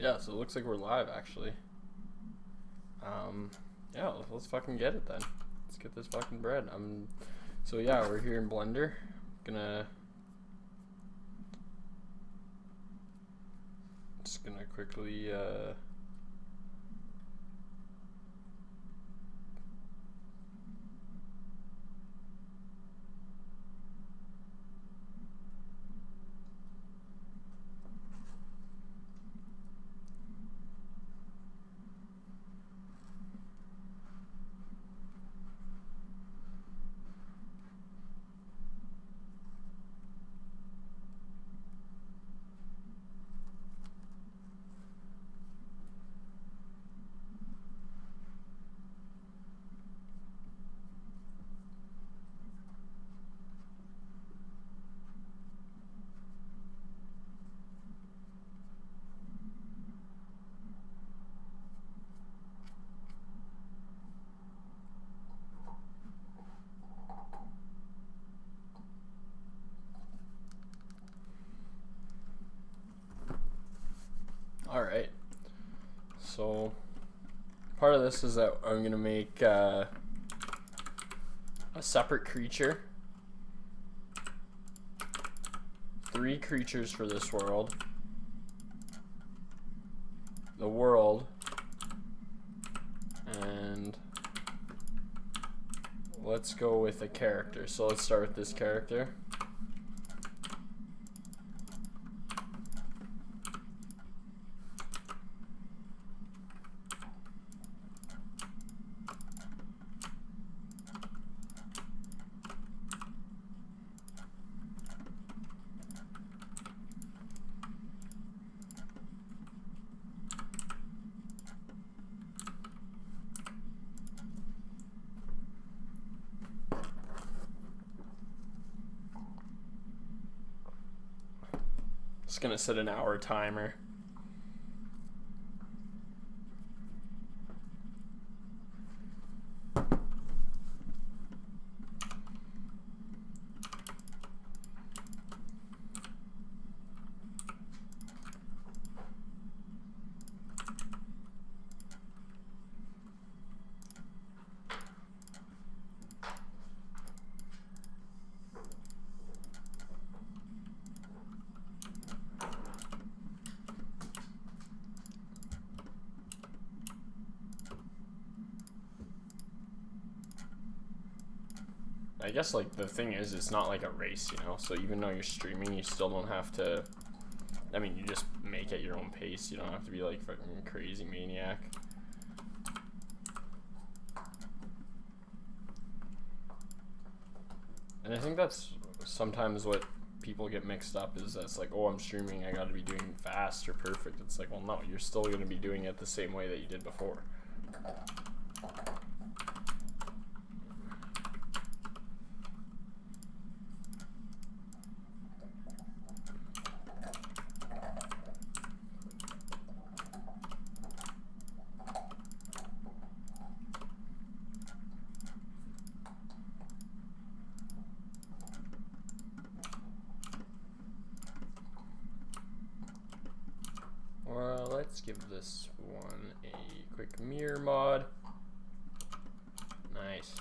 Yeah, so it looks like we're live actually. Yeah, let's fucking get it then. Let's get this fucking bread. So yeah, we're here in Blender. Just gonna quickly Alright. So part of this is that I'm gonna make a separate creature. 3 creatures for this world. The world. And let's go with a character. So let's start with this character. Just gonna set an hour timer. I guess like the thing is, it's not like a race, you know, so even though you're streaming, you still don't have to, I mean, you just make at your own pace. You don't have to be like fucking crazy maniac. And I think that's sometimes what people get mixed up, is that's like, oh, I'm streaming, I gotta be doing fast or perfect. It's like, well, no, you're still gonna be doing it the same way that you did before. Well, let's give this one a quick mirror mod. Nice.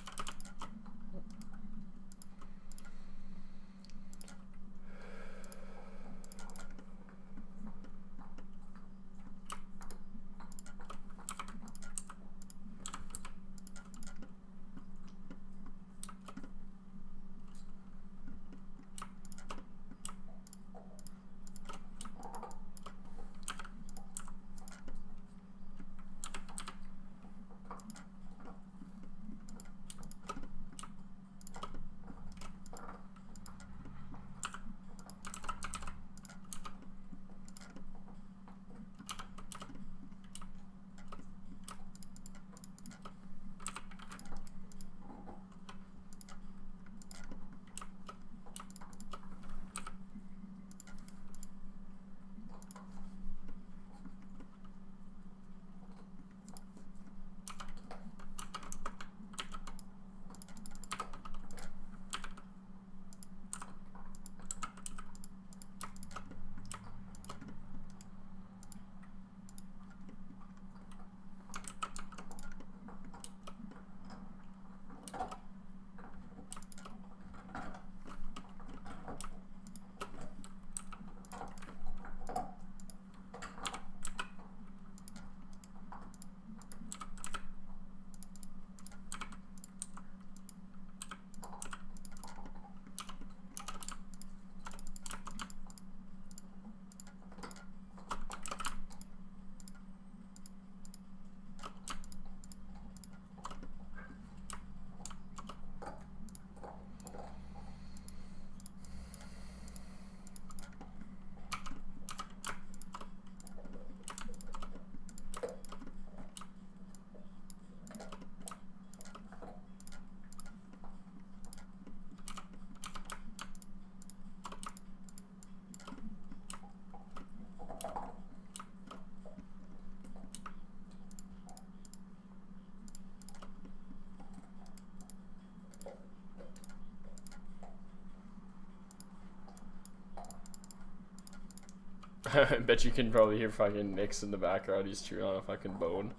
I bet you can probably hear fucking Nick's in the background. He's chewing on a fucking bone.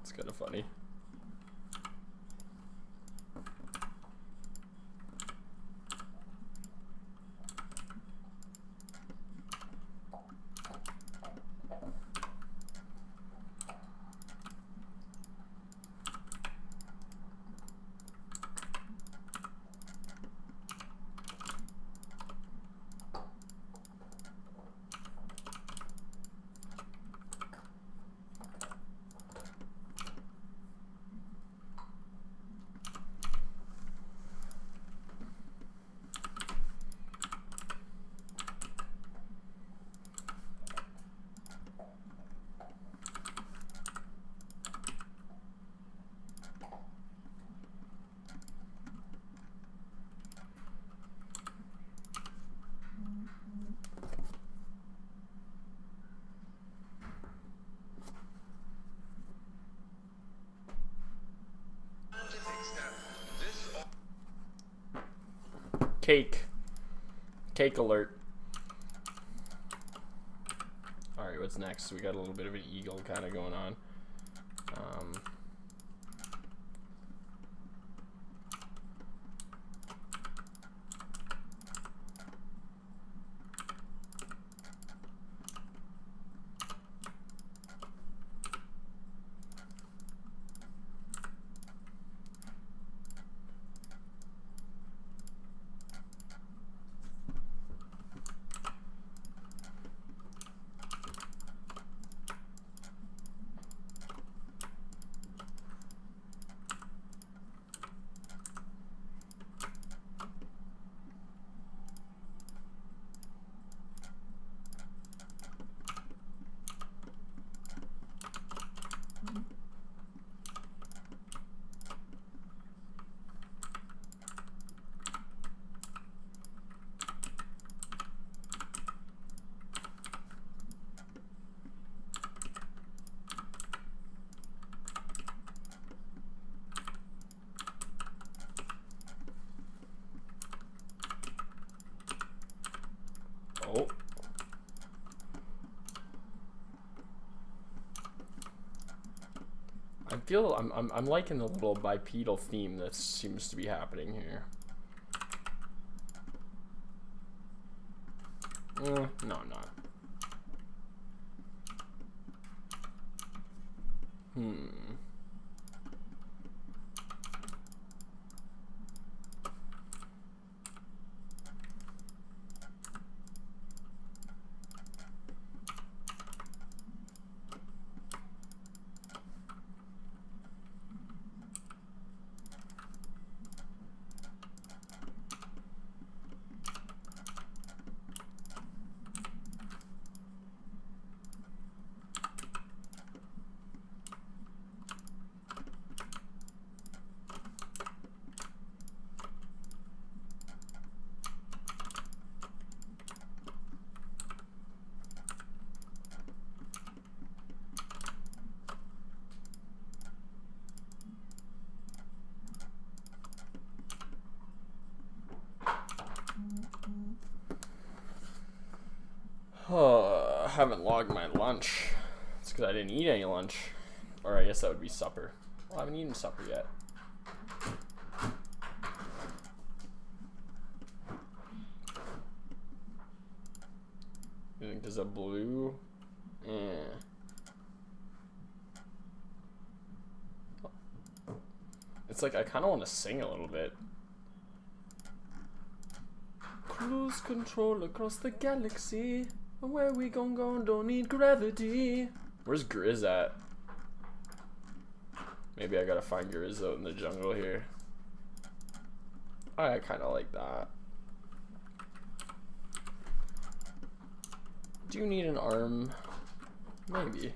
It's kind of funny. Cake alert. Alright, what's next? We got a little bit of an eagle kind of going on. Oh. I'm liking the little bipedal theme that seems to be happening here. No, I'm not. I haven't logged my lunch. It's because I didn't eat any lunch. Or I guess that would be supper. Well, I haven't eaten supper yet. You think there's a blue? It's like I kind of want to sing a little bit. Cruise control across the galaxy. Where we gon' go, don't need gravity. Where's Grizz at? Maybe I gotta find Grizz out in the jungle here. I kinda like that. Do you need an arm? Maybe.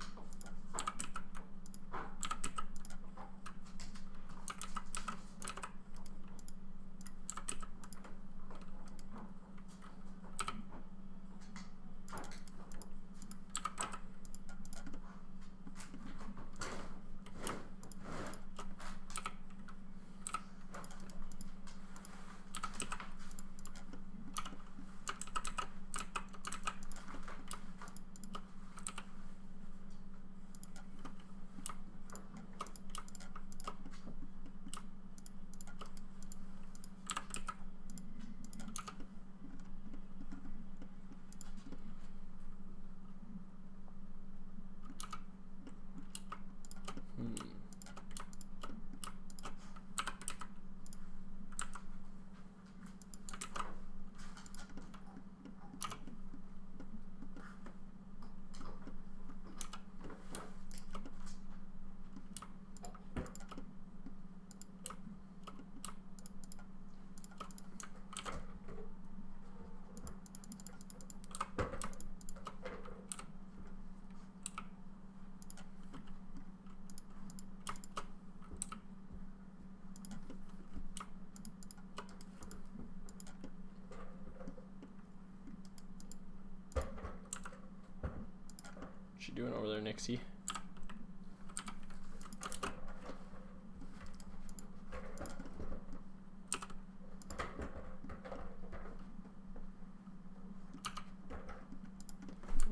doing over there, Nixie?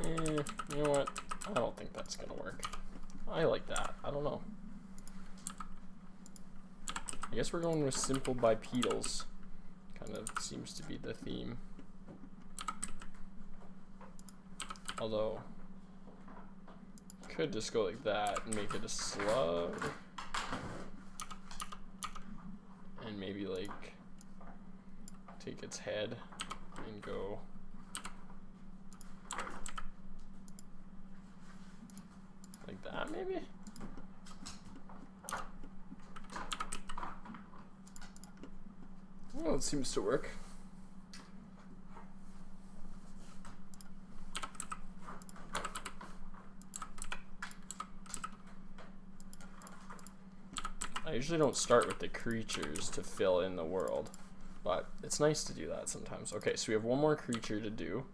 You know what? I don't think that's gonna work. I like that. I don't know. I guess we're going with simple bipedals. Kind of seems to be the theme. Although, could just go like that and make it a slug. And maybe like take its head and go like that maybe? Well, it seems to work. I usually don't start with the creatures to fill in the world, but it's nice to do that sometimes. Okay, so we have one more creature to do.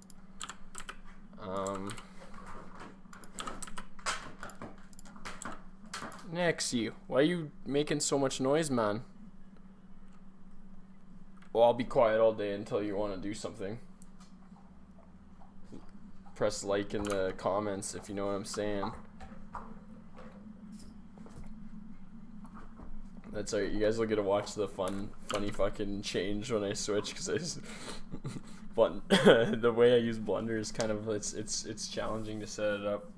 Nexie, why are you making so much noise, man? Well, I'll be quiet all day until you want to do something. Press like in the comments if you know what I'm saying. That's alright, you guys will get to watch the funny fucking change when I switch, because I just but the way I use Blender is kind of it's challenging to set it up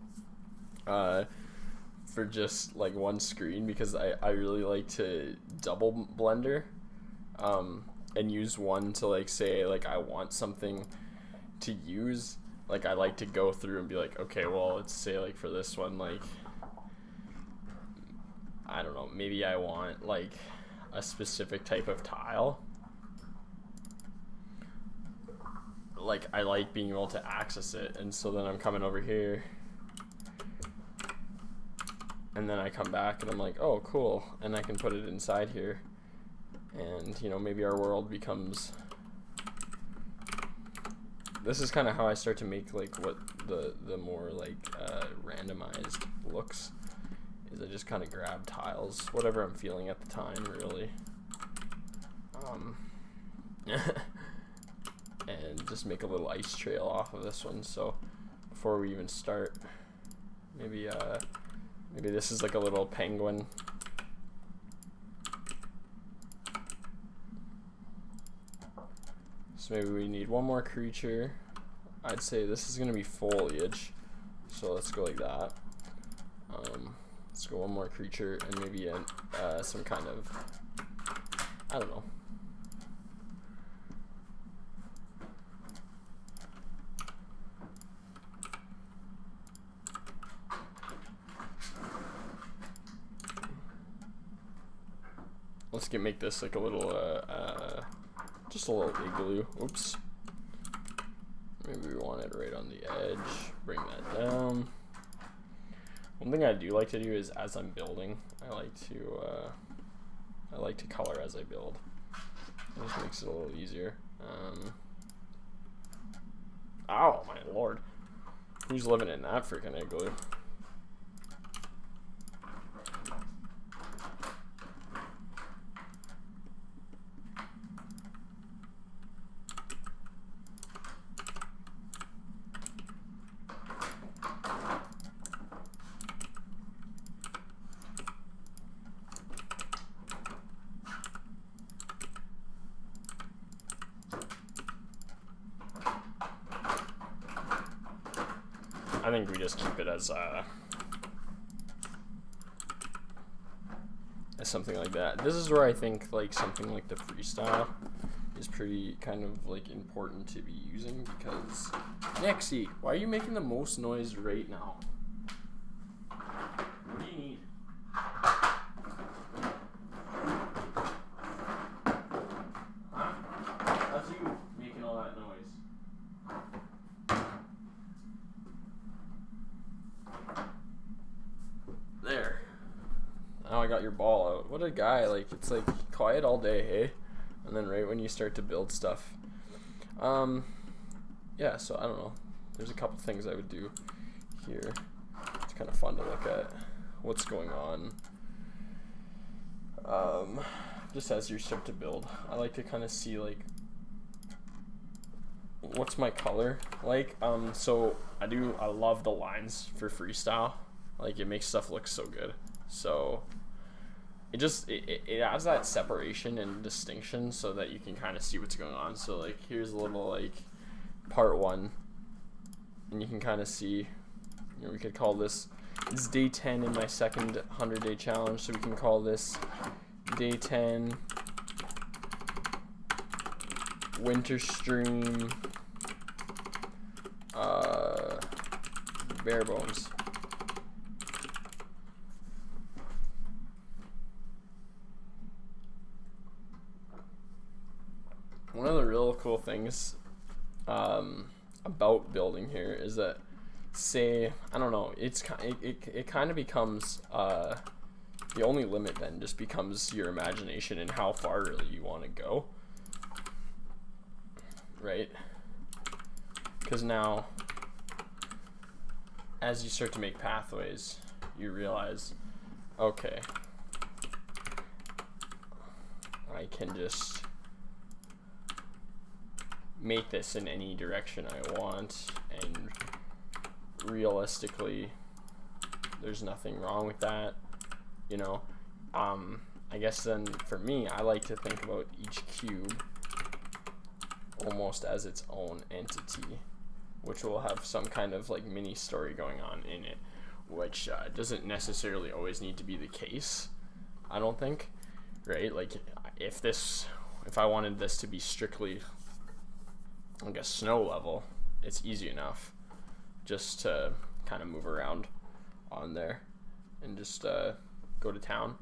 for just like one screen, because I really like to double Blender and use one to like say like I want something to use. Like I like to go through and be like, okay, well, let's say like for this one, like I don't know, maybe I want like a specific type of tile. Like I like being able to access it, and so then I'm coming over here and then I come back and I'm like, oh cool, and I can put it inside here, and you know, maybe our world becomes, this is kind of how I start to make like what the more like randomized looks. Is I just kind of grab tiles, whatever I'm feeling at the time, really, and just make a little ice trail off of this one. So before we even start, maybe this is like a little penguin. So maybe we need one more creature. I'd say this is gonna be foliage, so let's go like that. Let's go one more creature and maybe some kind of, I don't know. Let's make this like a little, just a little igloo. Oops. Maybe we want it right on the edge. Bring that down. One thing I do like to do is, as I'm building, I like to color as I build. It just makes it a little easier. Oh my lord, who's living in that freaking igloo? I think we just keep it as something like that. This is where I think like something like the freestyle is pretty kind of like important to be using, because Nexie, why are you making the most noise right now? What do you need? Huh? That's you making all that noise. There. Now I got your ball out. What a guy. Like, it's like quiet all day, hey? And then right when you start to build stuff. Yeah, so I don't know. There's a couple things I would do here. It's kind of fun to look at what's going on. Just as you start to build, I like to kind of see like what's my color like. So I love the lines for freestyle. Like it makes stuff look so good. So it adds that separation and distinction so that you can kind of see what's going on. So like here's a little like part 1, and you can kind of see, you know, we could call this, it's day 10 in my second 100-day challenge, so we can call this day 10 winter stream bare bones. One of the real cool things about building here is that, say, I don't know, it kind of becomes the only limit then just becomes your imagination and how far really you want to go, right? Because now as you start to make pathways, you realize, okay, I can just make this in any direction I want, and realistically there's nothing wrong with that, you know. I guess then for me, I like to think about each cube almost as its own entity, which will have some kind of like mini story going on in it, which doesn't necessarily always need to be the case, I don't think, right? Like if I wanted this to be strictly like a snow level, it's easy enough just to kind of move around on there and just go to town.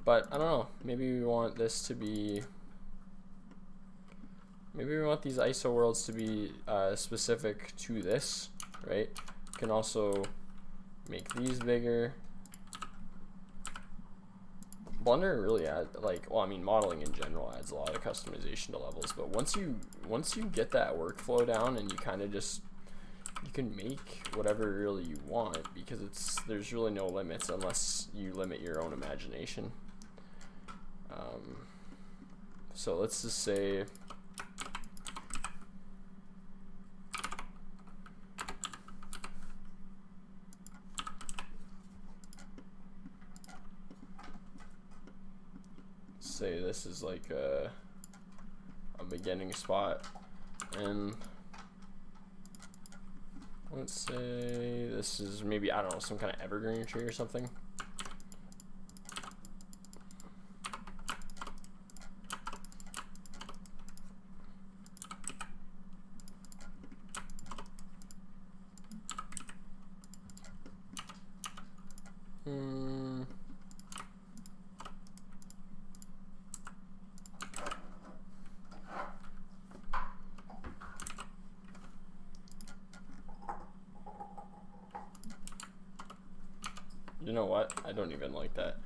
But I don't know, maybe we want this to be, maybe we want these ISO worlds to be specific to this, right? You can also make these bigger. Blender really adds, like, well, I mean, modeling in general adds a lot of customization to levels, but once you get that workflow down and you kind of just, you can make whatever really you want, because there's really no limits unless you limit your own imagination. So let's just say this is like a beginning spot, and let's say this is maybe, I don't know, some kind of evergreen tree or something. You know what? I don't even like that.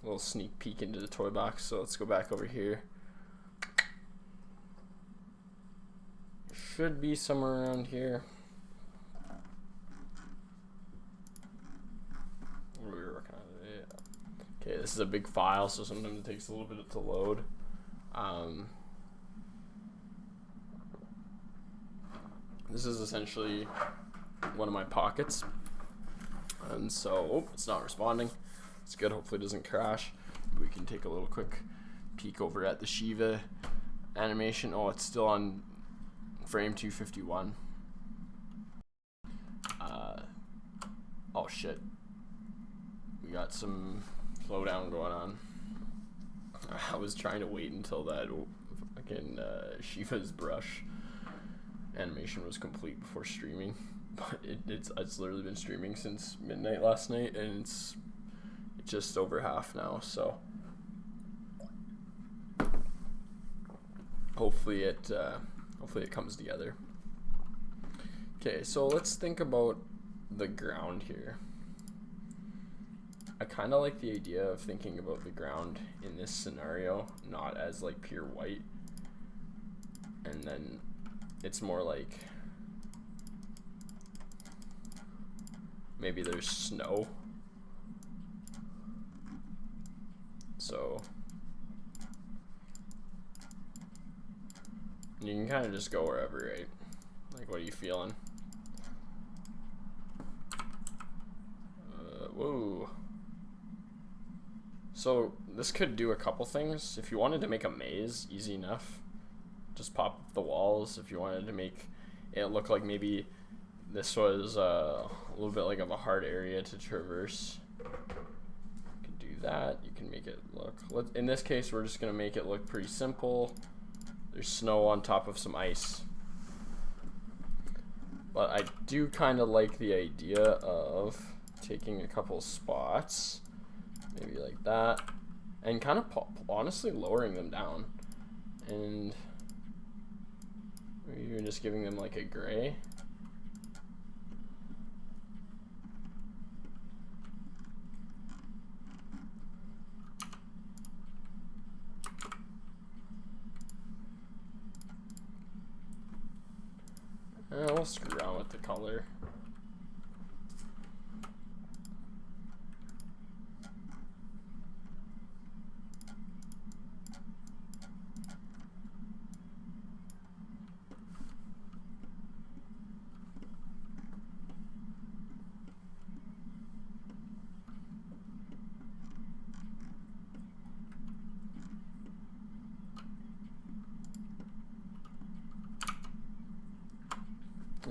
Little sneak peek into the toy box. So let's go back over here. Should be somewhere around here. What are we working on today? Okay, this is a big file, so sometimes it takes a little bit to load. This is essentially one of my pockets. And so, oh, it's not responding. It's good, hopefully it doesn't crash. We can take a little quick peek over at the Shiva animation. Oh, it's still on frame 251. Oh shit. We got some slowdown going on. I was trying to wait until that fucking Shiva's brush animation was complete before streaming. But it's literally been streaming since midnight last night, and it's just over half now, so hopefully it comes together. Okay, so let's think about the ground here. I kind of like the idea of thinking about the ground in this scenario not as like pure white, and then it's more like maybe there's snow. So you can kind of just go wherever, right? Like, what are you feeling? Whoa. So this could do a couple things. If you wanted to make a maze, easy enough. Just pop up the walls. If you wanted to make it look like maybe this was a little bit like of a hard area to traverse, you can do that. You can make it look, in this case we're just gonna make it look pretty simple. There's snow on top of some ice. But I do kind of like the idea of taking a couple spots, maybe like that, and kind of honestly lowering them down, and maybe even just giving them like a gray. We'll screw around with the color.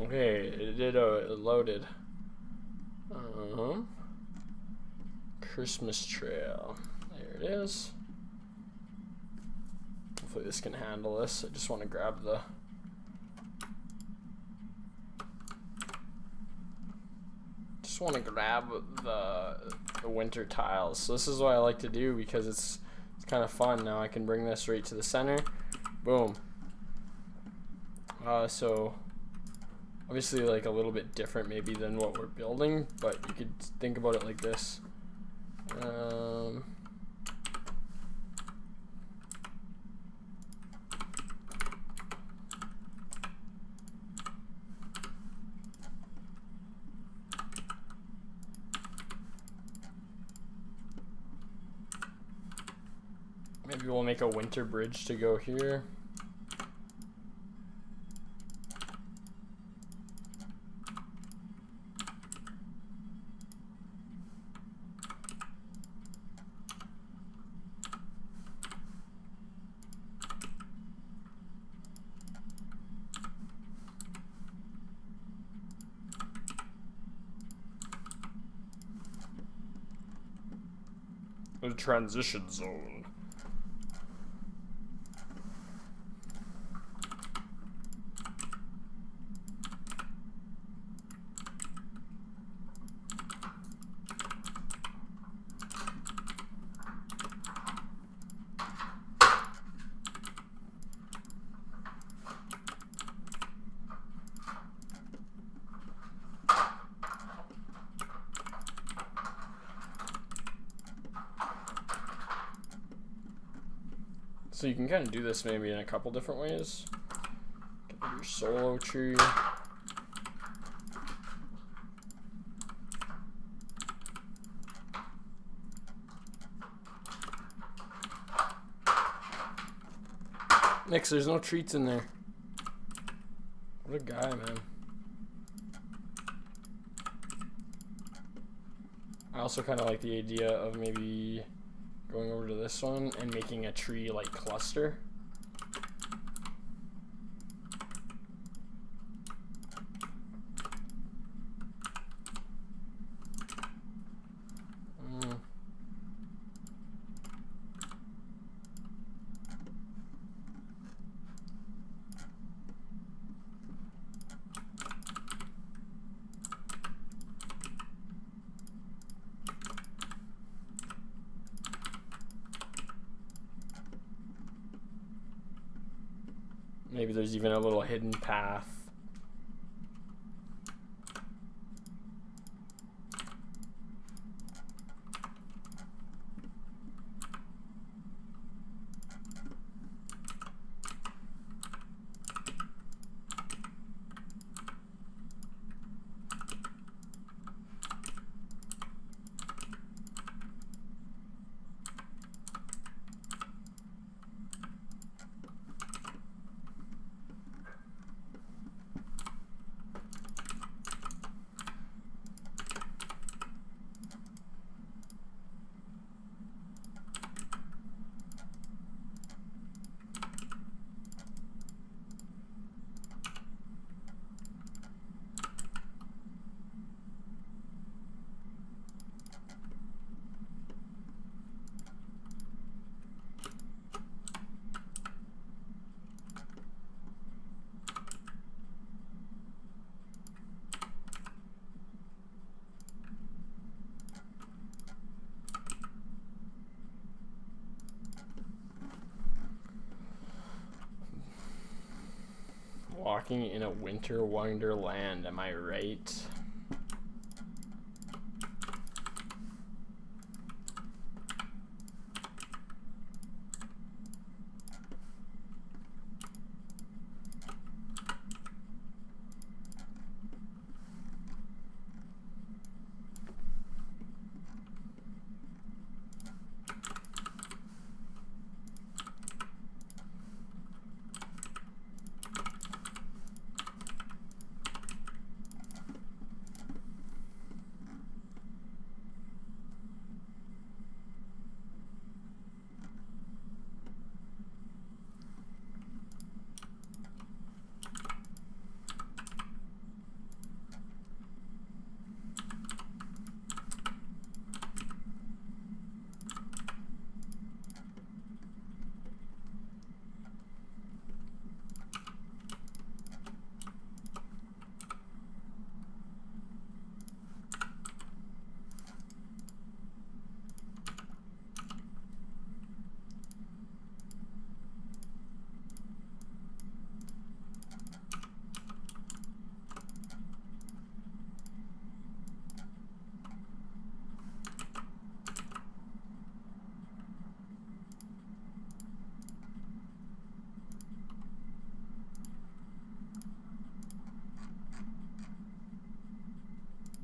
Okay, it loaded. Christmas trail. There it is. Hopefully this can handle this. I just want to grab the winter tiles. So this is what I like to do because it's kind of fun. Now I can bring this right to the center. Boom. So obviously like a little bit different maybe than what we're building, but you could think about it like this. Maybe we'll make a winter bridge to go here. The transition zone. So you can kind of do this maybe in a couple different ways. Get your solo tree. Nix, there's no treats in there. What a guy, man. I also kind of like the idea of maybe going over to this one and making a tree like cluster. Maybe there's even a little hidden path. walking in a winter wonderland, am I right?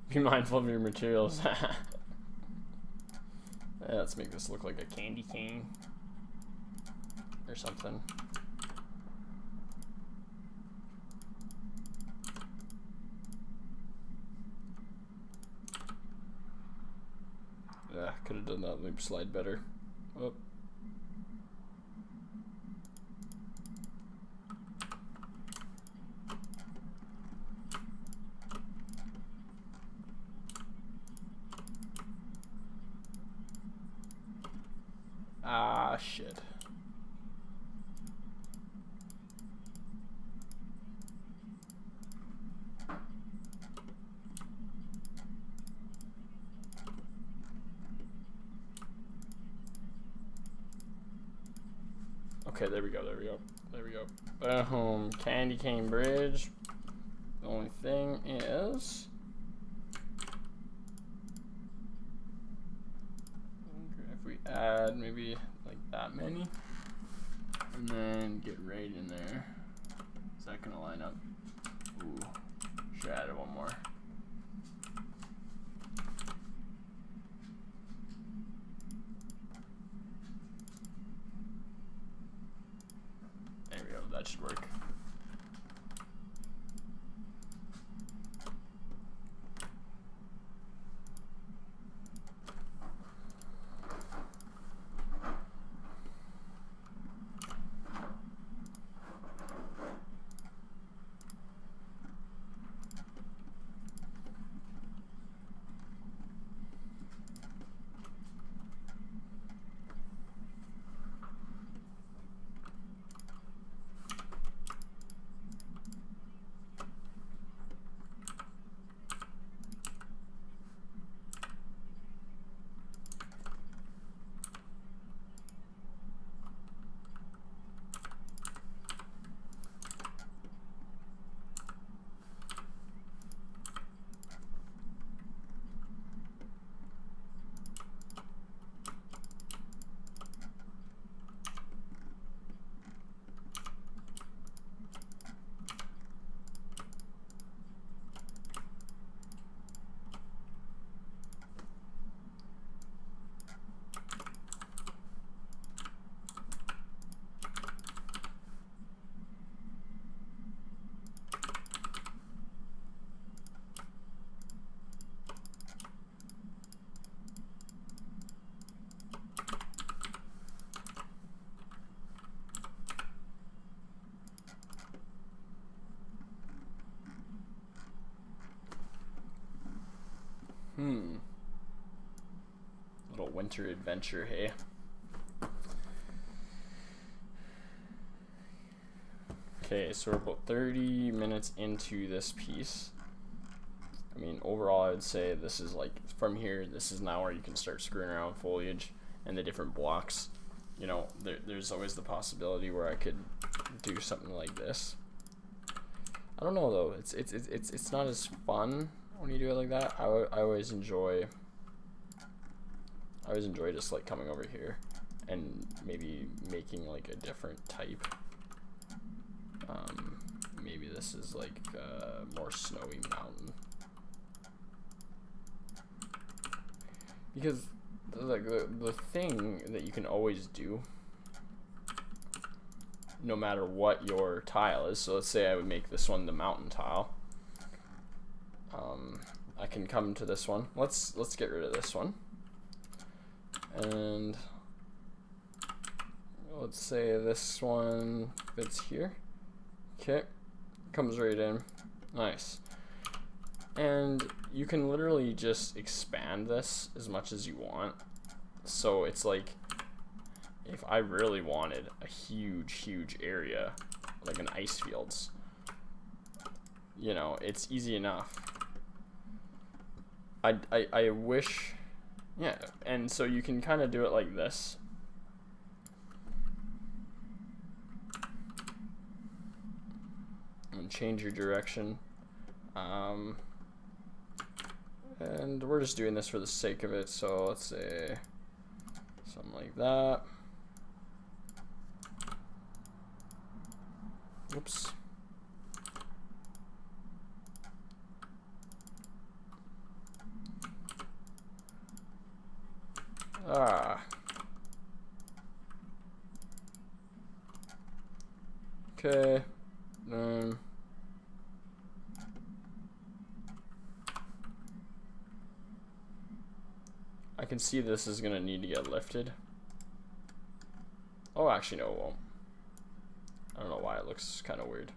Be mindful of your materials. Let's make this look like a candy cane or something. Yeah, could have done that loop slide better. Oh. Ah, shit. Okay, there we go, there we go, there we go. Boom, candy cane bridge. The only thing is, if we add maybe like that many, and then get right in there, is that gonna line up? Ooh, should add one more. There we go, that should work. Little winter adventure, hey? Okay, so we're about 30 minutes into this piece. I mean, overall, I would say this is like, from here, this is now where you can start screwing around with foliage and the different blocks. You know, there's always the possibility where I could do something like this. I don't know though. It's not as fun when you do it like that. I always enjoy. I always enjoy just like coming over here and maybe making like a different type. Maybe this is like a more snowy mountain. Because like the thing that you can always do, no matter what your tile is, so let's say I would make this one the mountain tile. I can come to this one. Let's get rid of this one. And let's say this one fits here. Okay, comes right in. Nice. And you can literally just expand this as much as you want. So it's like, if I really wanted a huge area, like an ice fields, you know, it's easy enough. I wish, yeah, and so you can kind of do it like this. And change your direction. And we're just doing this for the sake of it, so let's say something like that. Oops. Okay. I can see this is gonna need to get lifted. Oh, actually, no, it won't. I don't know why it looks kind of weird.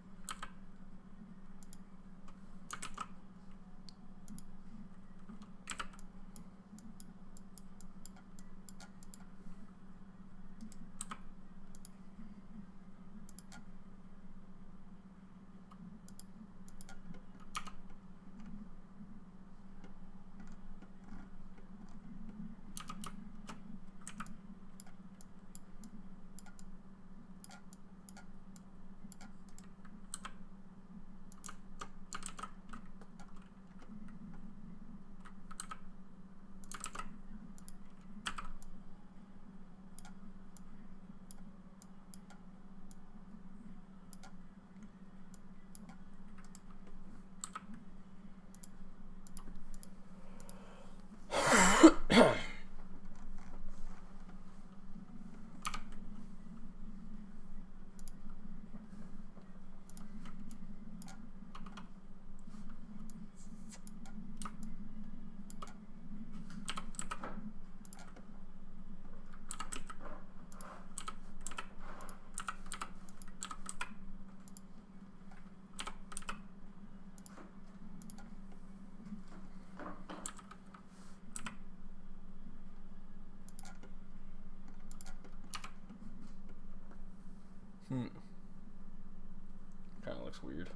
Kind of looks weird.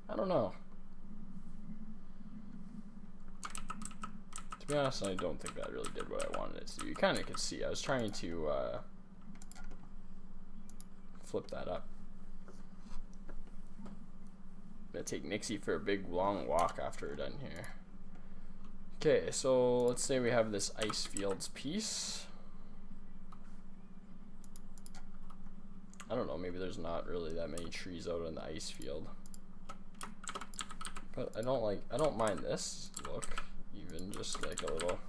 I don't know. To be honest, I don't think that really did what I wanted it to do. You kind of could see I was trying to flip that up. I'm gonna take Nixie for a big long walk after we're done here. Okay, so let's say we have this ice fields piece. I don't know, maybe there's not really that many trees out in the ice field. But I don't mind this look, even just like a little,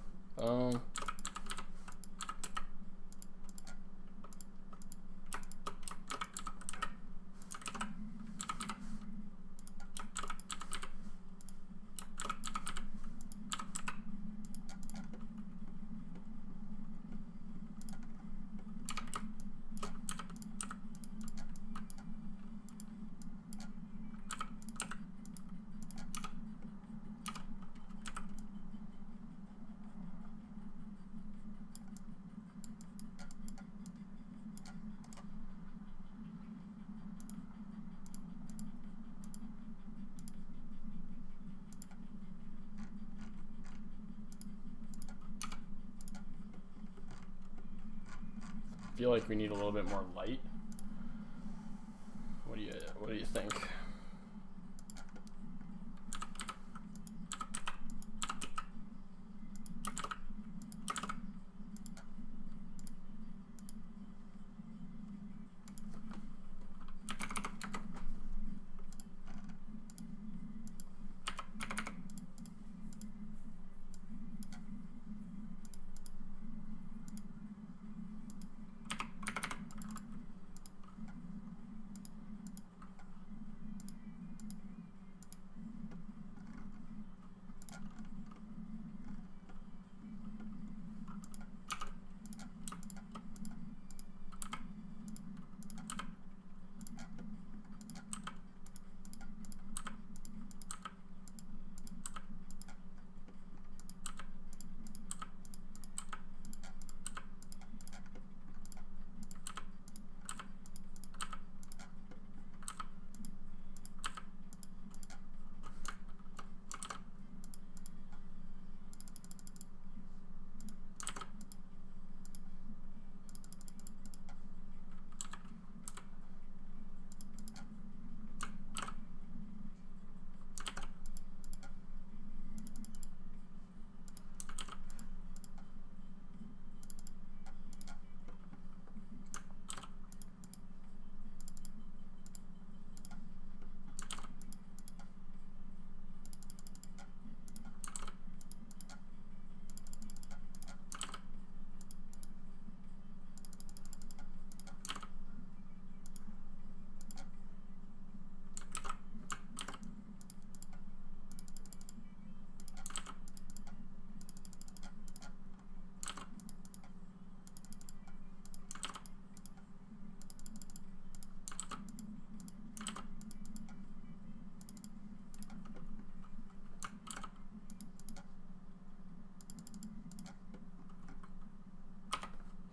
feel like we need a little bit more light. what do you think?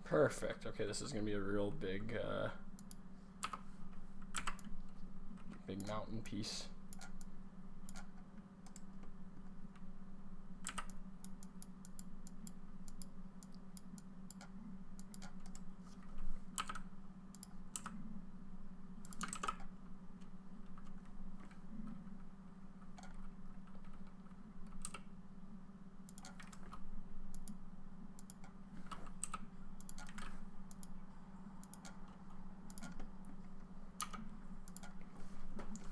Perfect. Okay, this is gonna be a real big, big mountain piece.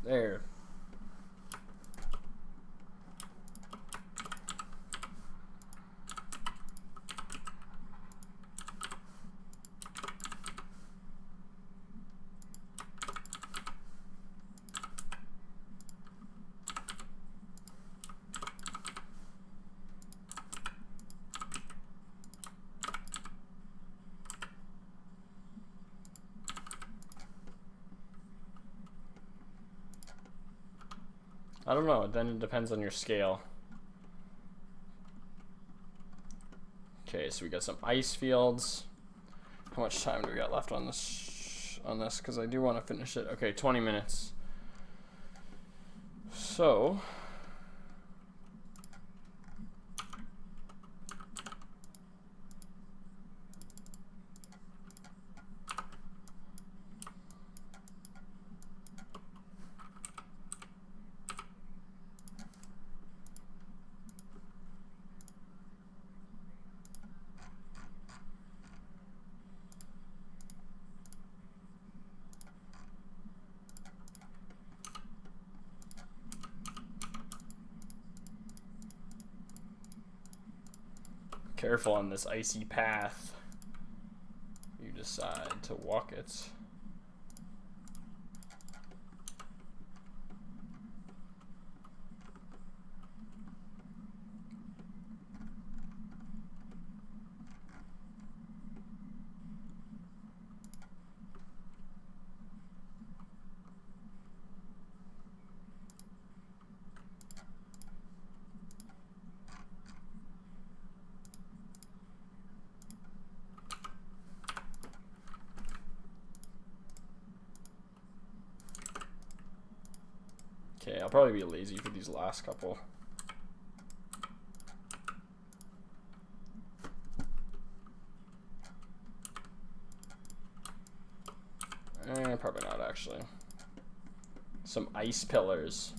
There. I don't know, then it depends on your scale. Okay, so we got some ice fields. How much time do we got left on this? Because I do want to finish it. Okay, 20 minutes. So careful on this icy path. You decide to walk it. Okay, I'll probably be lazy for these last couple. Probably not, actually. some ice pillars.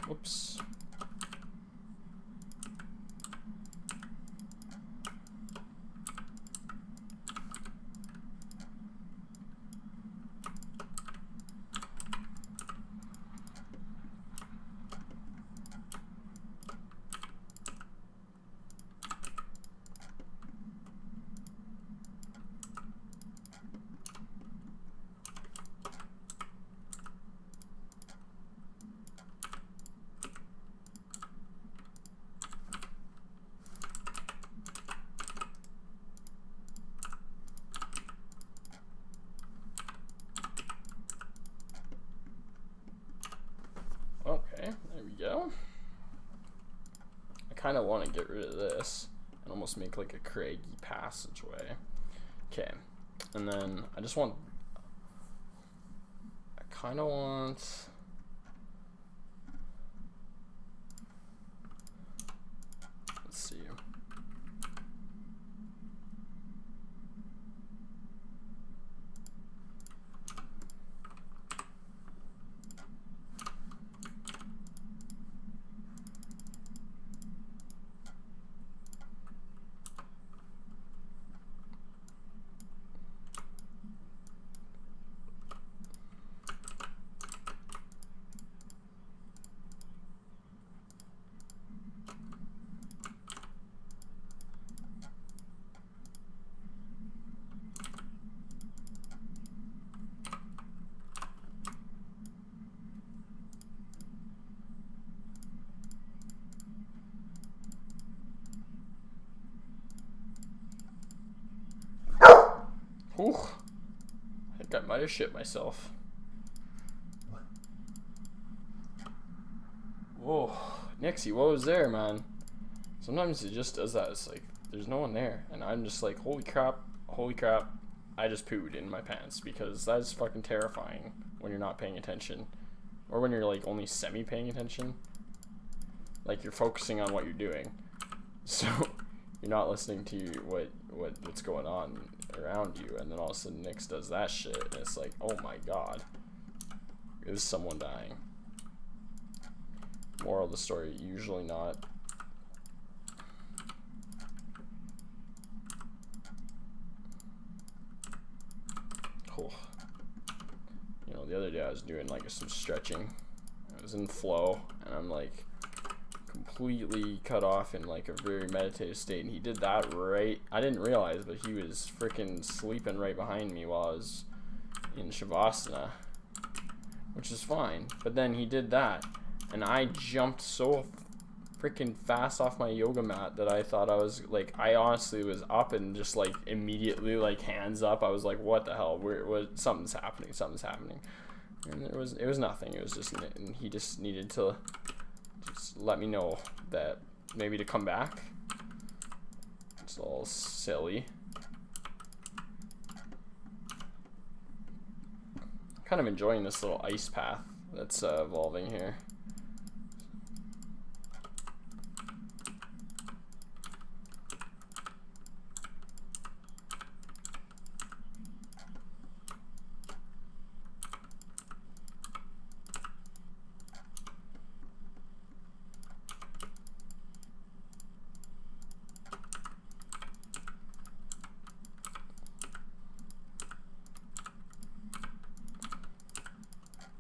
Whoops. Okay, there we go. I kind of want to get rid of this and almost make like a craggy passageway. Okay, and then I kind of want, let's see. Whew. I think I might have shit myself. Whoa, Nixie, what was there, man? Sometimes it just does that. It's like there's no one there, and I'm just like, holy crap, I just pooed in my pants, because that's fucking terrifying when you're not paying attention, or when you're like only semi paying attention, like you're focusing on what you're doing, so you're not listening to what's going on around you, and then all of a sudden Nix does that shit, and it's like, oh my god, is someone dying? Moral of the story, usually not. Oh. You know, the other day I was doing like some stretching. I was in flow, and I'm like completely cut off in like a very meditative state, and he did that right. I didn't realize, but he was freaking sleeping right behind me while I was in Shavasana, which is fine. But then he did that, and I jumped so freaking fast off my yoga mat that I thought I was like, I honestly was up and just like immediately like hands up. I was like, what the hell? Something's happening. And it was nothing. It was just, and he just needed to just let me know that maybe to come back. It's all silly. Kind of enjoying this little ice path that's evolving here.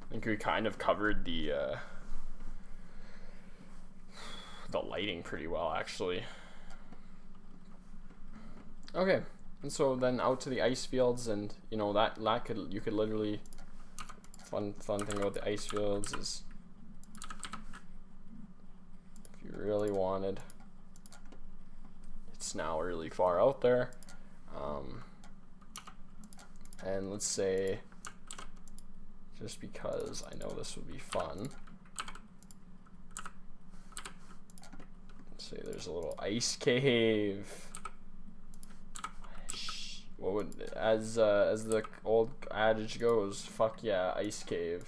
I think we kind of covered the lighting pretty well, actually. Okay, and so then out to the ice fields, and you know you could literally, fun thing about the ice fields is, if you really wanted, it's now really far out there, and let's say, just because I know this would be fun, let's say there's a little ice cave. What would, as the old adage goes, fuck yeah, ice cave.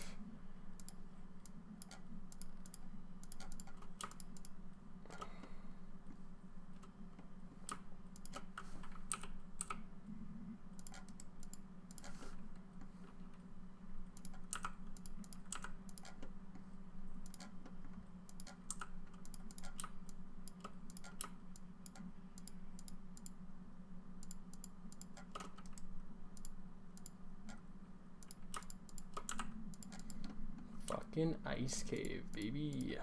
Fucking ice cave, baby.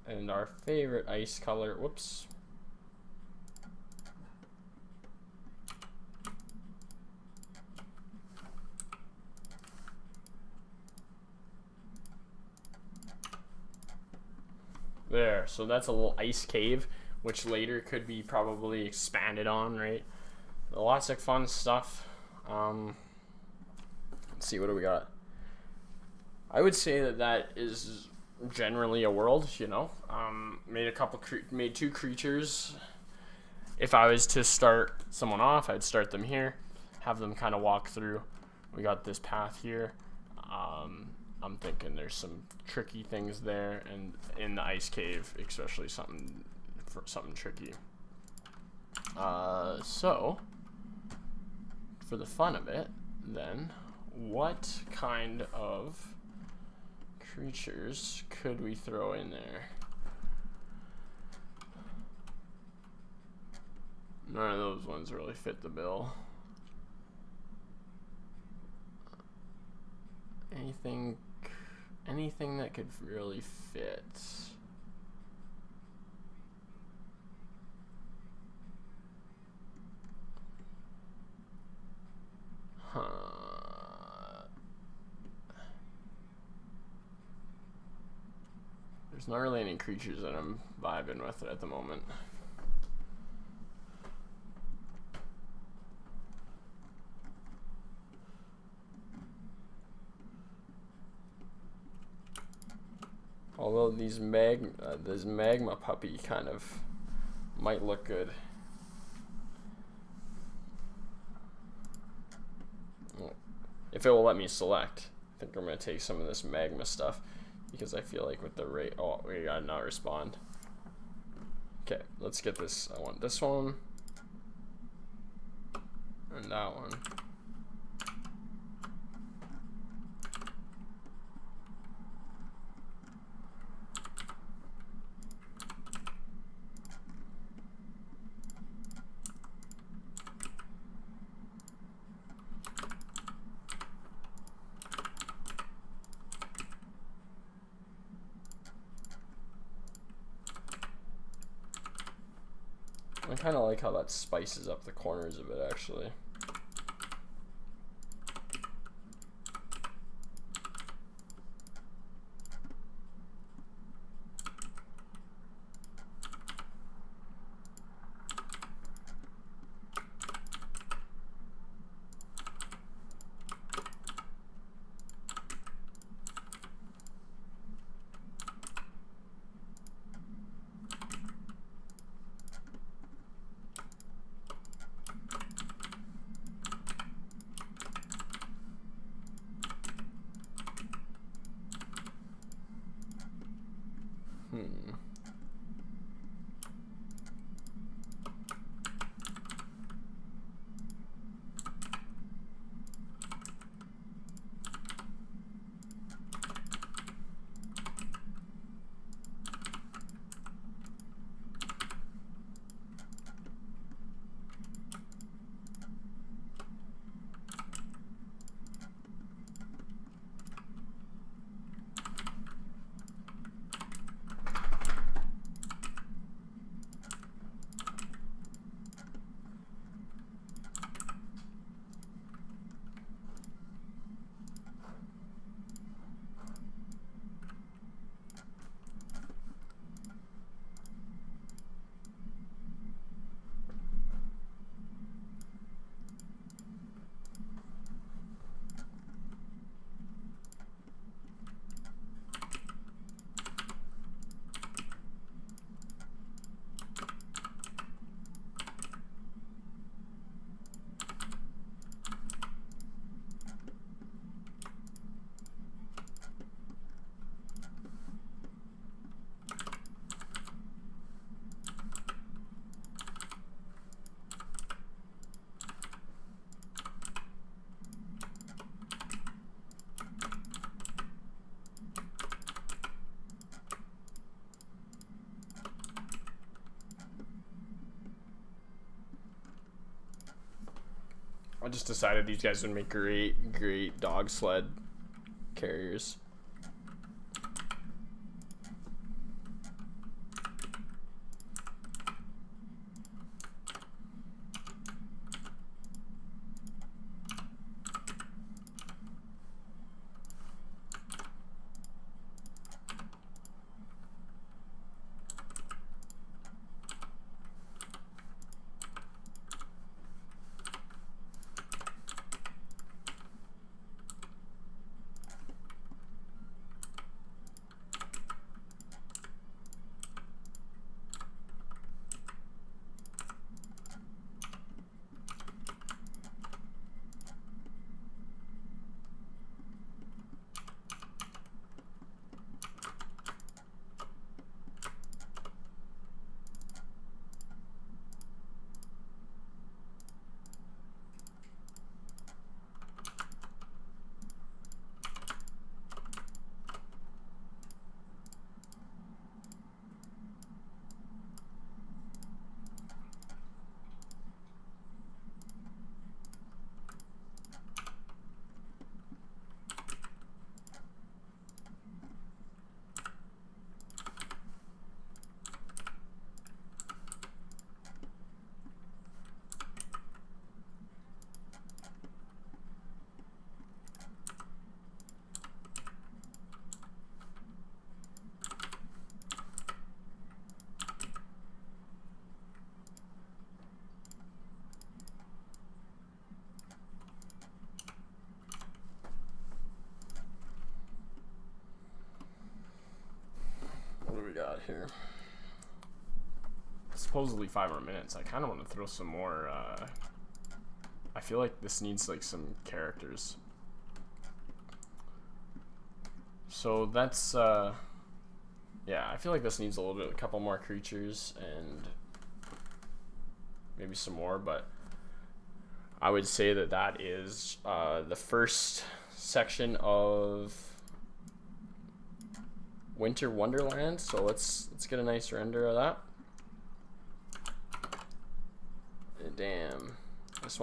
And our favorite ice color, whoops. There, so that's a little ice cave, which later could be probably expanded on, right? Lots of fun stuff. Let's see, what do we got? I would say that is generally a world, you know. Made two creatures. If I was to start someone off, I'd start them here, have them kind of walk through. We got this path here. I'm thinking there's some tricky things there, and in the ice cave, especially something tricky. So for the fun of it, then, what kind of creatures could we throw in there? None of those ones really fit the bill. Anything that could really fit. Huh. There's not really any creatures that I'm vibing with at the moment. Although this magma puppy kind of might look good. If it will let me select, I think I'm gonna take some of this magma stuff because I feel like with the rate, oh, we gotta not respond. Okay, let's get this. I want this one and that one. I kind of like how that spices up the corners of it, actually. I just decided these guys would make great dog sled carriers. What do we got here? Supposedly 5 more minutes. I kind of want to throw some more. I feel like this needs like some characters. So that's yeah. I feel like this needs a couple more creatures and maybe some more. But I would say that is the first section of Winter Wonderland. So let's get a nice render of that. Damn, I don't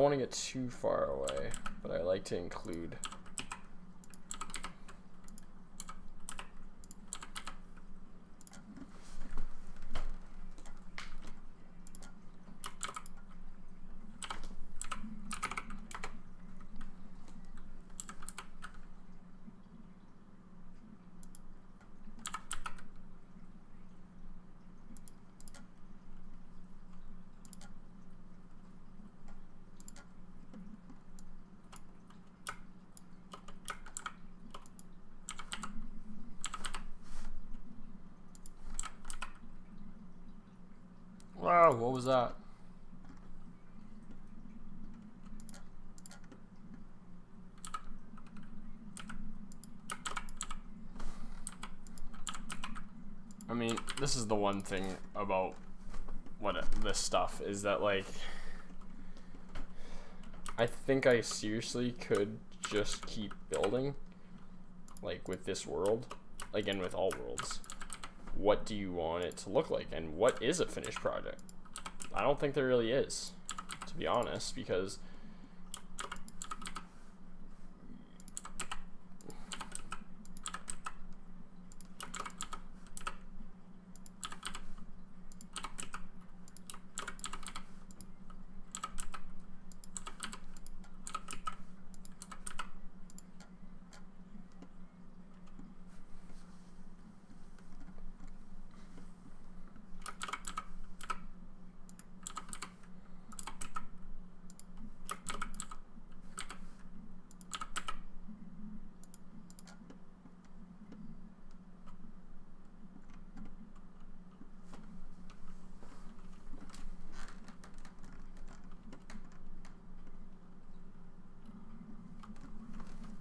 want to get too far away, but I like to include. Wow, what was that? I mean, this is the one thing about this stuff is that, like, I think I seriously could just keep building, like, with this world, like, and with all worlds. What do you want it to look like, and what is a finished project? I don't think there really is, to be honest, because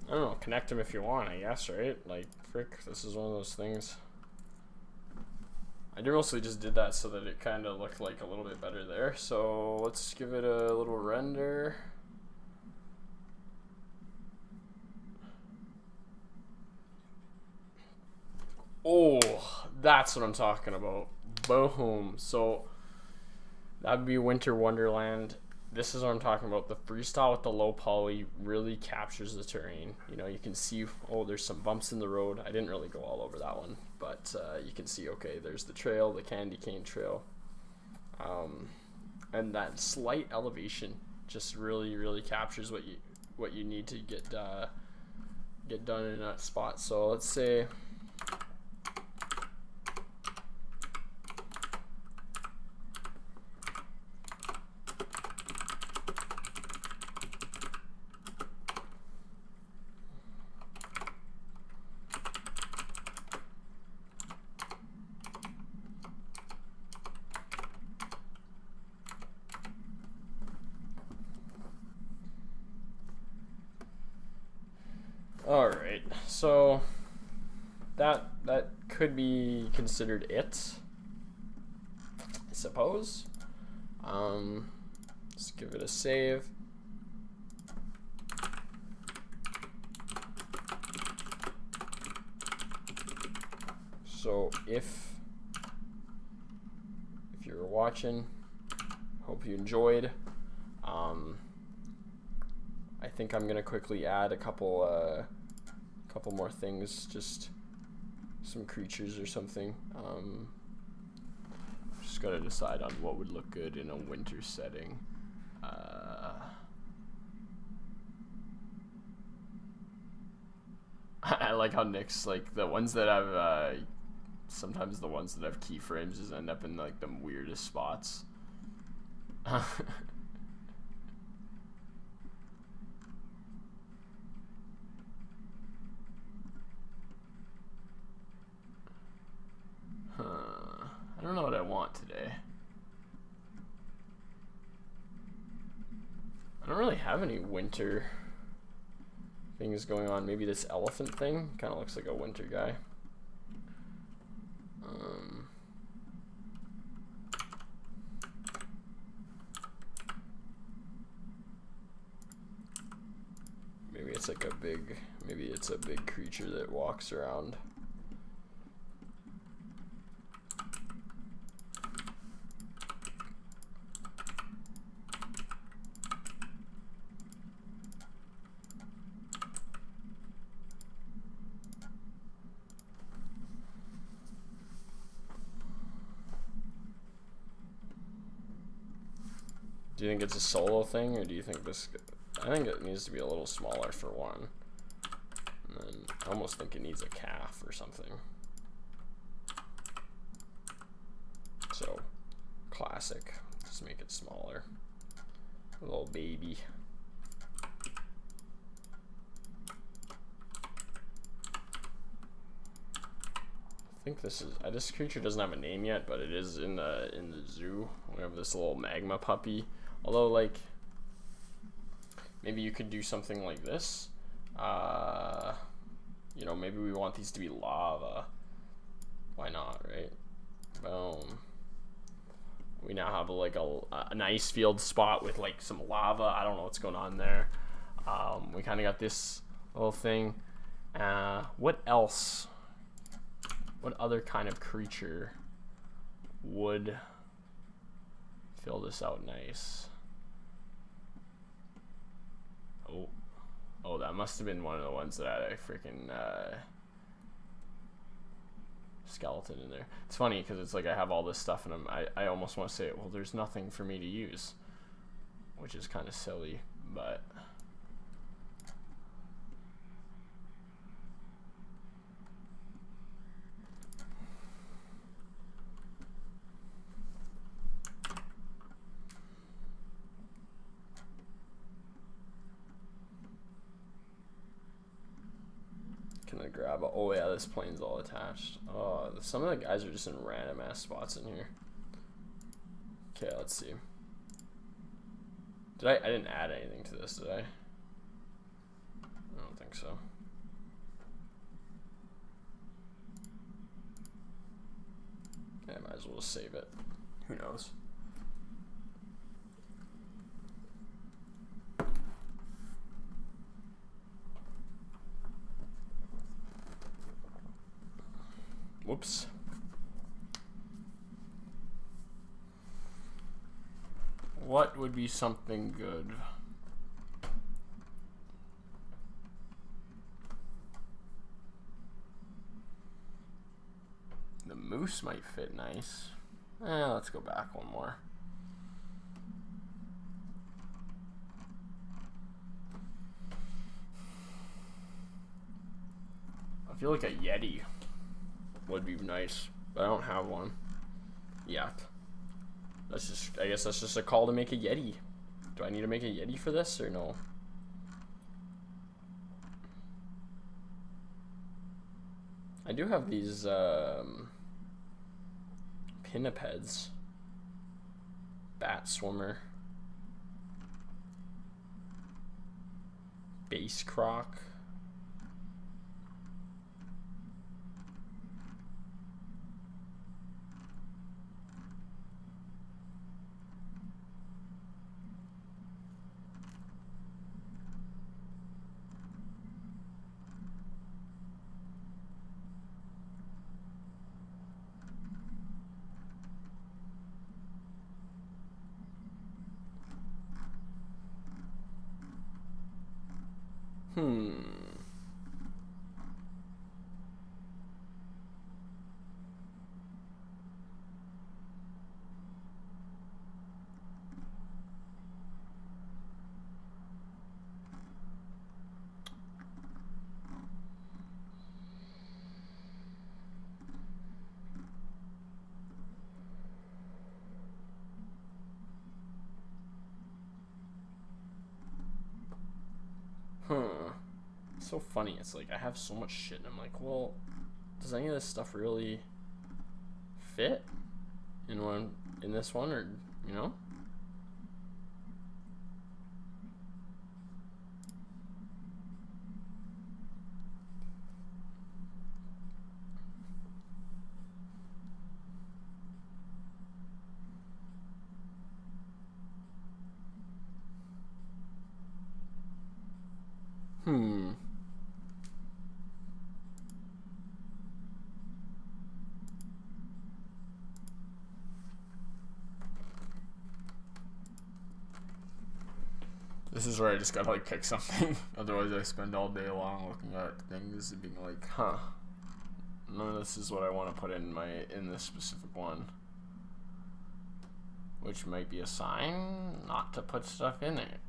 I don't know, connect them if you want, I guess, right? Like, frick, this is one of those things. I mostly just did that so that it kind of looked like a little bit better there. So let's give it a little render. Oh, that's what I'm talking about. Boom. So that'd be Winter Wonderland. this is what I'm talking about. The freestyle with the low poly really captures the terrain. You know, you can see, oh, there's some bumps in the road. I didn't really go all over that one, but you can see, okay, there's the trail, the candy cane trail. And that slight elevation just really captures what you need to get done in that spot. So let's say alright, so that could be considered it, I suppose. Let's give it a save. So if you're watching, hope you enjoyed. I think I'm gonna quickly add a couple more things, just some creatures or something. Just gotta decide on what would look good in a winter setting. I like how Nick's like the ones that have sometimes the ones that have keyframes just end up in like the weirdest spots. I don't know what I want today. I don't really have any winter things going on. Maybe this elephant thing kind of looks like a winter guy. Maybe it's like maybe it's a big creature that walks around. Do you think it's a solo thing, or do you think this... I think it needs to be a little smaller for one. And then I almost think it needs a calf or something. So, classic. Just make it smaller. A little baby. I think this creature doesn't have a name yet, but it is in the zoo. We have this little magma puppy. Although, like, maybe you could do something like this. You know, maybe we want these to be lava. Why not, right? Boom. We now have like an ice field spot with like some lava. I don't know what's going on there. We kind of got this little thing. What else? What other kind of creature would fill this out nice? Oh, that must have been one of the ones that had a freaking skeleton in there. It's funny because it's like I have all this stuff and I almost want to say, well, there's nothing for me to use, which is kind of silly, but gonna grab oh yeah, this plane's all attached. Oh, some of the guys are just in random ass spots in here. Okay, let's see. I didn't add anything to this, did I? I don't think so. Yeah, I might as well just save it. Who knows? Whoops. What would be something good? The moose might fit nice. Let's go back one more. I feel like a Yeti would be nice, but I don't have one yet. That's just, I guess that's just a call to make a Yeti. Do I need to make a Yeti for this or no? I do have these pinnipeds. Bat swimmer. Base croc. So funny. It's like I have so much shit and I'm like, well, does any of this stuff really fit in this one, or you know? This is where I just gotta like pick something. Otherwise I spend all day long looking at things and being like, huh, none of this is what I want to put in this specific one. Which might be a sign not to put stuff in it.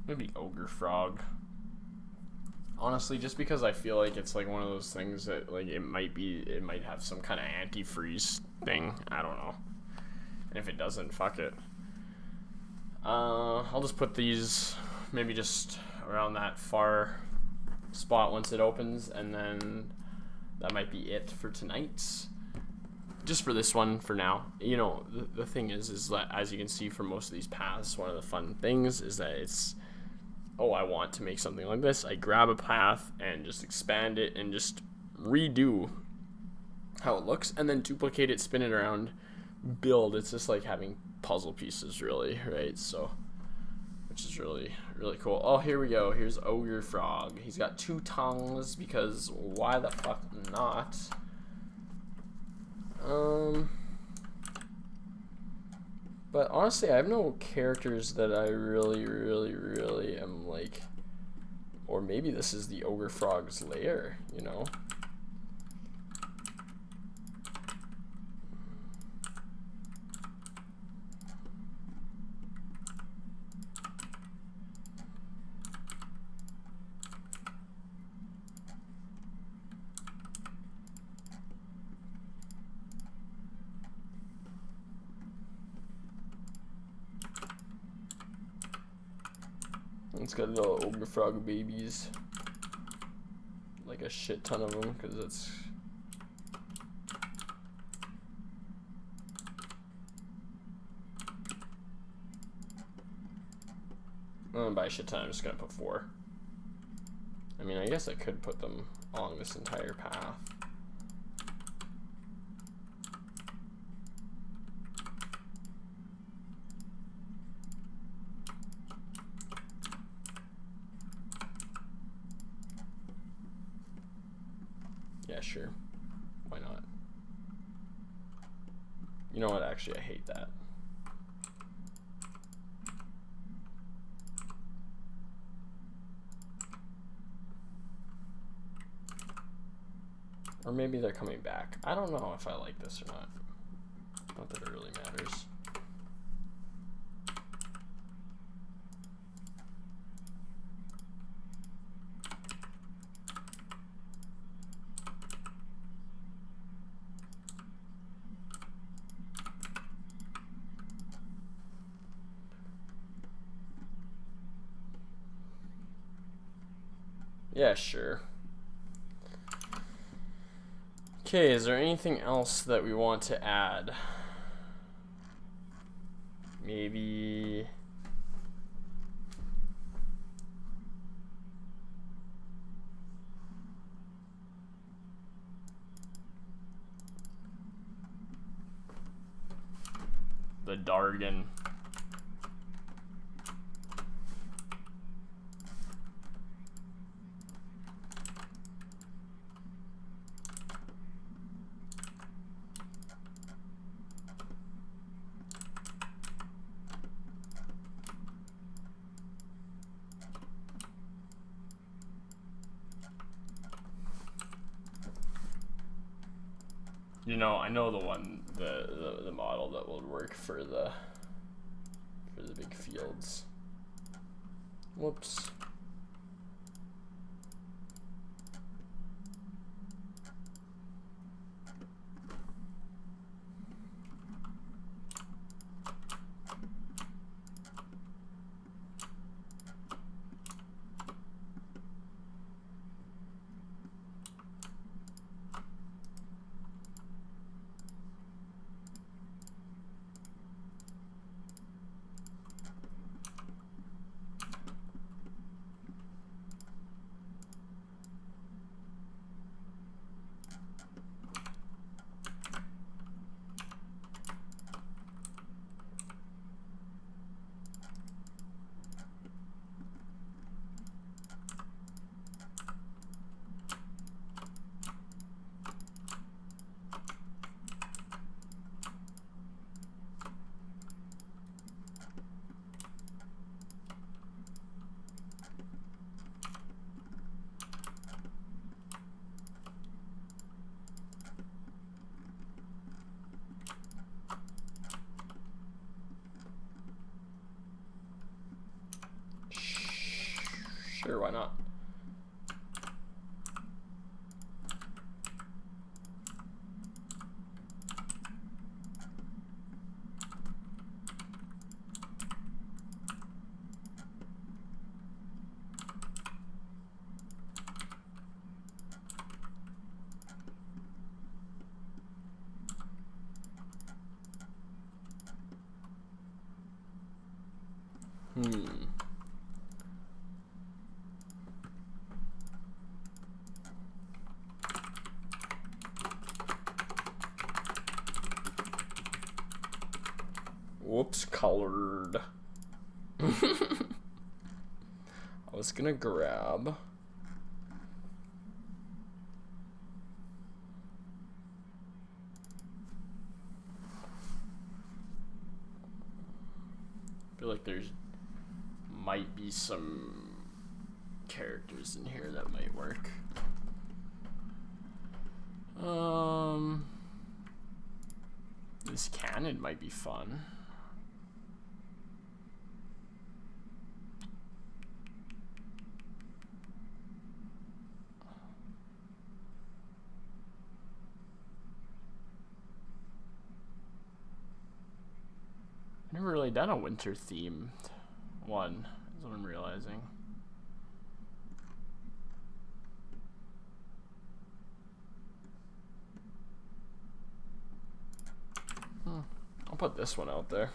Maybe ogre frog. Honestly, just because I feel like it's like one of those things that like it might have some kind of antifreeze thing. I don't know. And if it doesn't, fuck it. I'll just put these maybe just around that far spot once it opens, and then that might be it for tonight. Just for this one for now. You know, the thing is that as you can see from most of these paths, one of the fun things is that it's, oh, I want to make something like this. I grab a path and just expand it and just redo how it looks and then duplicate it, spin it around, build. It's just like having puzzle pieces, really, right? So, which is really, really cool. Oh, here we go. Here's Ogre Frog. He's got 2 tongues because why the fuck not? But honestly, I have no characters that I really am like, or maybe this is the Ogre Frog's lair, you know? It's got little ogre frog babies, like a shit ton of them, because it's By a shit ton, I'm just gonna put 4. I mean, I guess I could put them along this entire path. Yeah, sure. Why not? You know what? Actually, I hate that. Or maybe they're coming back. I don't know if I like this or not. Not that it really matters. Yeah, sure. Okay, is there anything else that we want to add? Maybe... the Dargan. You know, I know the one, the model that will work for the big fields. Whoops. Sure, why not? Whoops, colored. I was gonna grab. I feel like there's might be some characters in here that might work. This cannon might be fun. Never really done a winter themed one, is what I'm realizing. I'll put this one out there.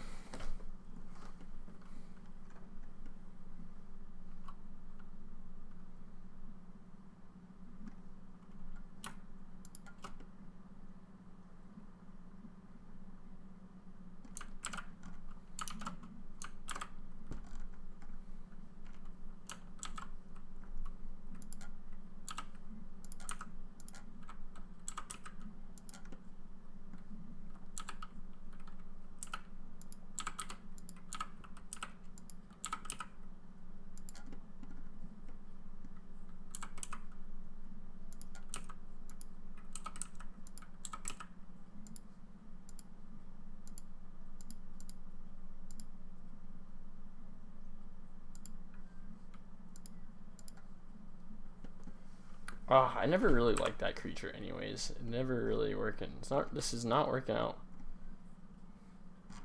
Oh, I never really liked that creature anyways. It never really working. It's not, this is not working out.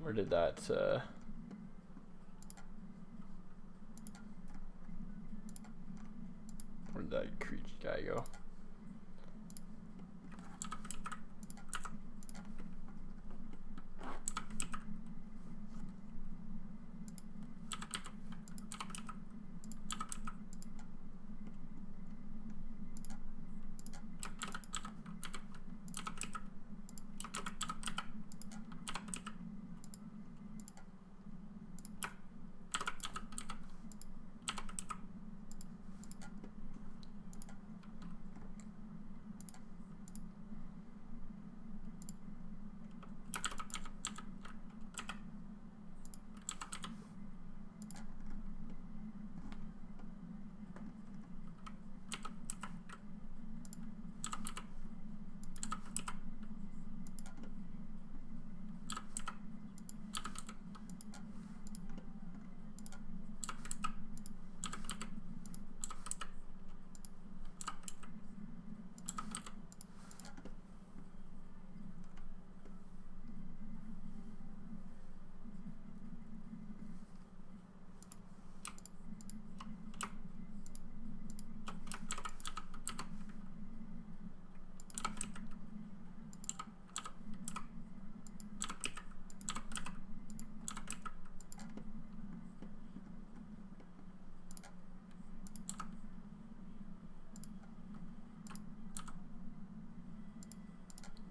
Where did that, where did that creature guy go?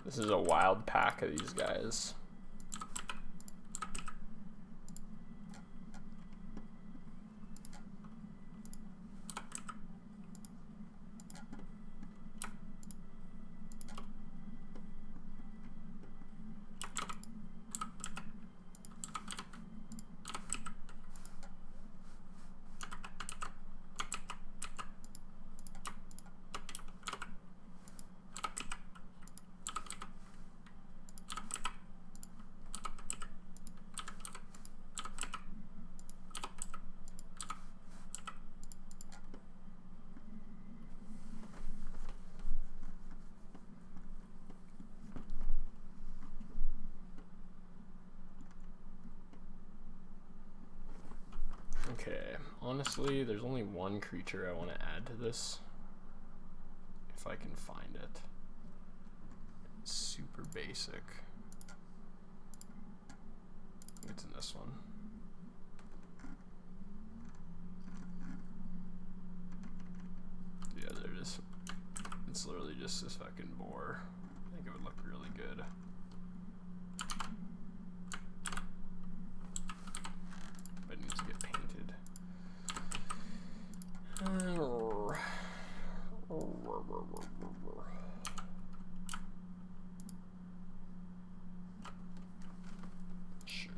This is a wild pack of these guys. Okay, honestly, there's only one creature I want to add to this. If I can find it. It's super basic. It's in this one. Yeah, there it is. It's literally just this fucking boar. I think it would look really good. But it needs to get painted. Sure.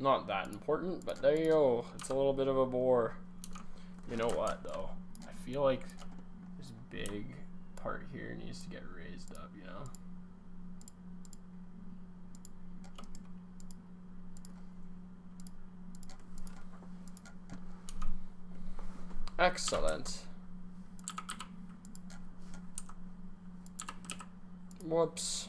Not that important, but there you go. It's a little bit of a bore. You know what, though? I feel like this big part here needs to get raised up, you know? Excellent. Whoops.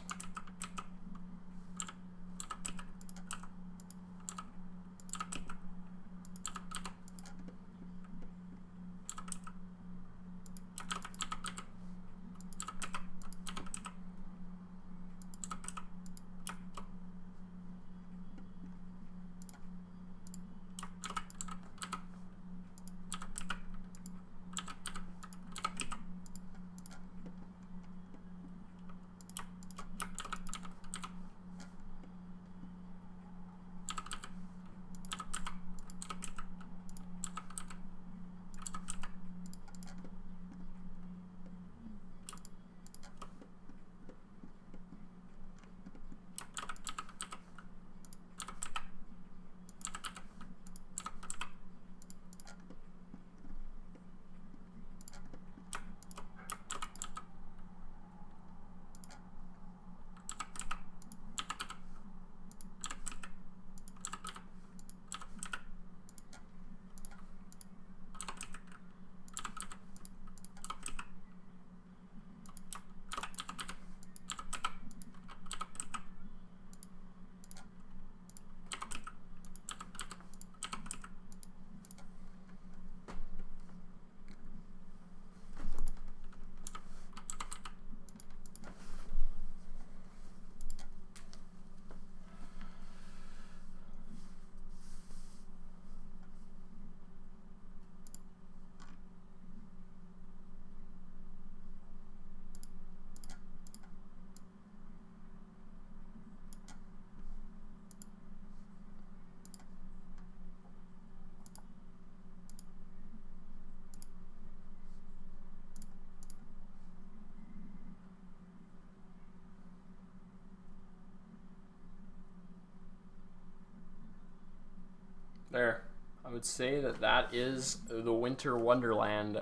There. I would say that that is the Winter Wonderland.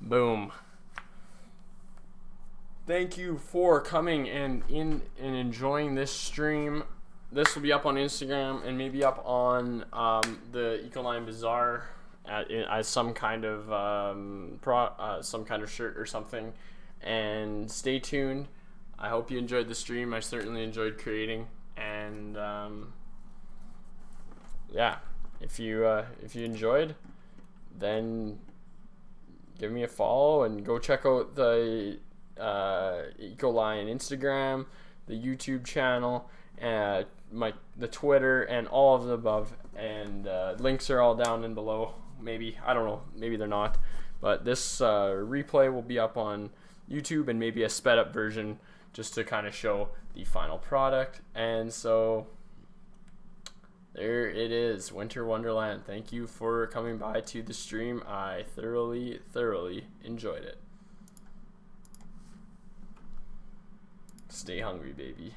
Boom. Thank you for coming and enjoying this stream. This will be up on Instagram and maybe up on the Ecolion Bazaar as some kind of some kind of shirt or something. And stay tuned. I hope you enjoyed the stream. I certainly enjoyed creating, and yeah, if you enjoyed, then give me a follow and go check out the Ecolion Instagram, the YouTube channel, and the Twitter, and all of the above. And links are all down and below. Maybe, I don't know, maybe they're not. But this replay will be up on YouTube, and maybe a sped up version just to kind of show the final product. And so there it is, Winter Wonderland. Thank you for coming by to the stream. I thoroughly enjoyed it. Stay hungry, baby.